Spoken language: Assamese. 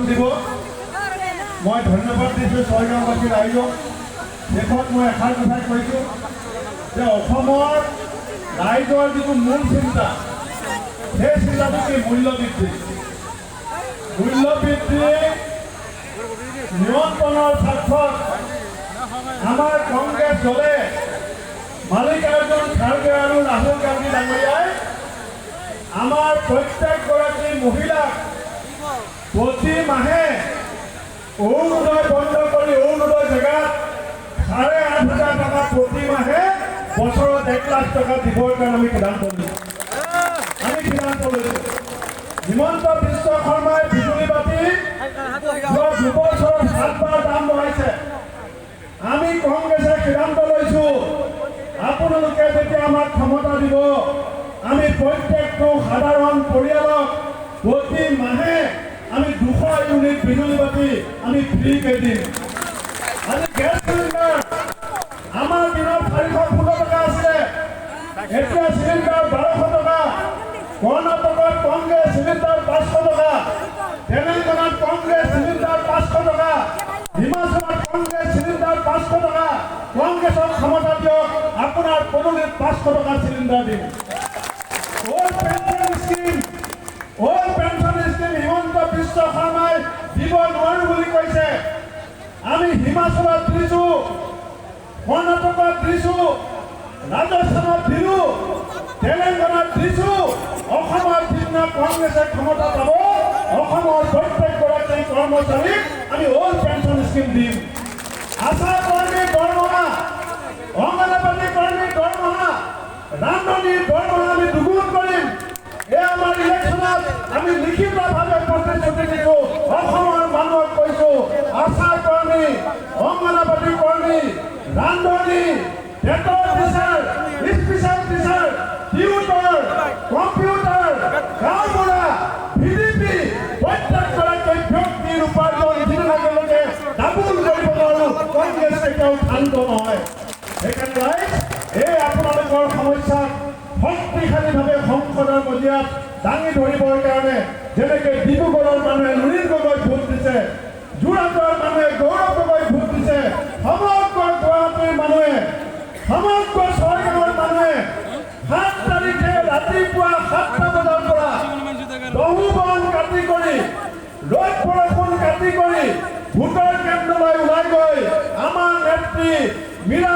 দিব মই ধন্যবাদ দিছোঁ ছয়গাঁওবাসী ৰাইজক। শেষত মই এষাৰ কথাই কৈছোঁ যে অসমৰ ৰাইজৰ যিটো মূল চিন্তা সেই চিন্তাটো কি মূল্যবৃদ্ধি নিয়ন্ত্ৰণৰ স্বাৰ্থত আমাৰ কংগ্ৰেছ দলে মাল্লিকাৰ্জুন খাৰ্গে আৰু ৰাহুল গান্ধী ডাঙৰীয়াই আমাৰ প্ৰত্যেকগৰাকী মহিলাক প্ৰতি মাহে অৰুণোদয় বন্ধ কৰি অৰুণোদয় জেগাত 8,500 টকা প্ৰতি মাহে বছৰত 1 লাখ টকা দিবৰ কাৰণে আমি সিদ্ধান্ত লৈছোঁ। হিমন্ত বিশ্ব শৰ্মাই বিজুলী বাতি 2 বছৰত 7বাৰ দাম বঢ়াইছে। আমি কংগ্ৰেছে সিদ্ধান্ত লৈছোঁ আপোনালোকে যেতিয়া আমাক ক্ষমতা দিব আমি প্ৰত্যেকটো সাধাৰণ পৰিয়ালক প্ৰতি মাহে আমি 200 ইউনিট বিজুলী বাতি আমি ফ্ৰীকৈ দিম। আজি গেছ চিলিণ্ডাৰ আমাৰ দিনত 415 টকা আছিলে, এতিয়া চিলিণ্ডাৰ 1200 টকা। কৰ্ণাটকত কংগ্ৰেছ চিলিণ্ডাৰ 500 টকা, তেলেংগানাত কংগ্ৰেছ চিলিণ্ডাৰ 500 টকা, হিমাচলত কংগ্ৰেছ চিলিণ্ডাৰ 500 টকা। কংগ্ৰেছক ক্ষমতা দিয়ক, আপোনাৰ পদূলিত 500 টকা চিলিণ্ডাৰ দিম। Old pension scheme Himanta Biswa শৰ্মাই দিব নোৱাৰো বুলি কৈছে। আমি হিমাচলত দিছোঁ, কৰ্ণাটকত দিছোঁ, ৰাজস্থানত দিলোঁ, তেলেংগানাত দিছোঁ। অসমৰ যিদিনা কংগ্ৰেছে ক্ষমতা পাব অসমৰ প্ৰত্যেকগৰাকী কৰ্মচাৰীক আমি অল্ড পেঞ্চন স্কিম দিম। আশা কৰ্মীৰ দৰমহা, অংগনবাড়ী কৰ্মীৰ দৰমহা, ৰান্ধনীৰ দৰমহা আমি দুগুণ কৰিম। এই আমাৰ ইলেকশ্যনত আমি লিখিতভাৱে প্ৰতিশ্ৰুতি দিছোঁ। অসমৰ মানুহক কৈছোঁ আশা কৰ্মী, অংগনবাড়ী কৰ্মী, ৰান্ধনী, টেটৰ teacher, special teacher, tutor, computer, গাঁওবুঢ়া, ভিডিপি প্ৰত্যেকগৰাকী ব্যক্তিৰ উপাৰ্জন যিবিলাকে ডাবুল কৰিব নোৱাৰোঁ কংগ্ৰেছ কেতিয়াও শান্ত নহয়। সেইকাৰণে এই আপোনালোকৰ সমস্যাক শক্তিশালীভাৱে সংসদৰ মজিয়াত দাঙি ধৰিবৰ কাৰণে যেনেকৈ ডিব্ৰুগড়ৰ মানুহে লুৰিণ গগৈ ভোট দিছে, যোৰহাটৰ মানুহে গৌৰৱ গগৈ ভোট দিছে, সমগ্ৰ গুৱাহাটীৰ মানুহে, সমগ্ৰ ছয়গাঁৱৰ মানুহে 7 তাৰিখে ৰাতিপুৱা 7টা বজাৰ পৰা দহু বন কাটি কৰি ৰ'দ বৰষুণ কাটি কৰি ভোটৰ কেন্দ্ৰলৈ ওলাই গৈ আমাৰ নেত্ৰী মীৰা